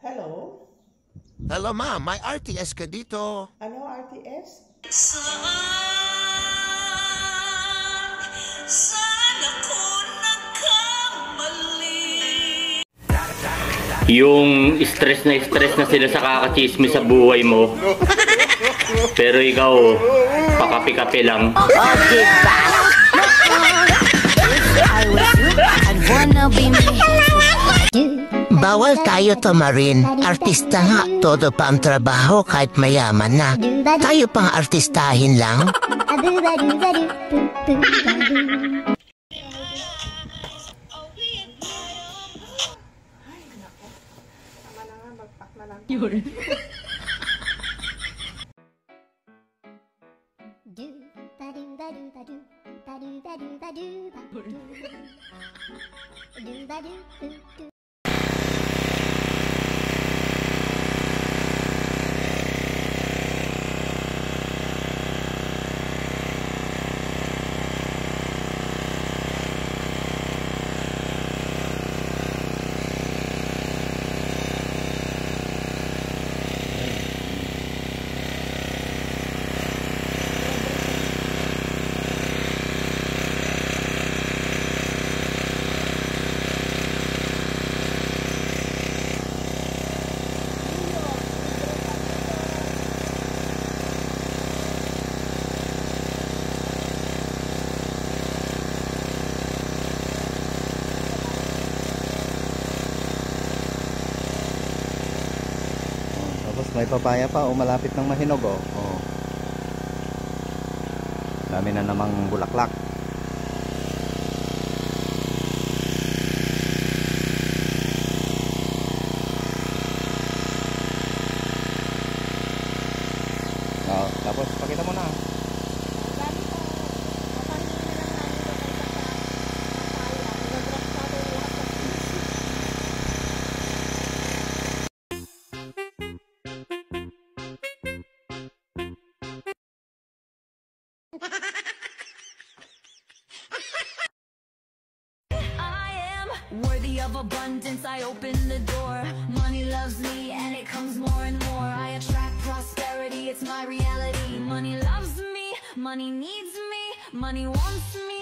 Hello? Hello, ma'am. May RTS ka dito. Ano, RTS? Yung stress na sila sa kakachismis sa buhay mo. Pero ikaw, pakapi-kapi lang. Bawal tayo tumarin. Artista nga, todo pa ang trabaho kahit mayaman na. Tayo pang artistahin lang. May papaya pa o malapit ng mahinog oh. Dami na namang bulaklak. Tapos pakita mo na. Worthy of abundance, I open the door. Money loves me and it comes more and more. I attract prosperity, it's my reality. Money loves me, money needs me, money wants me.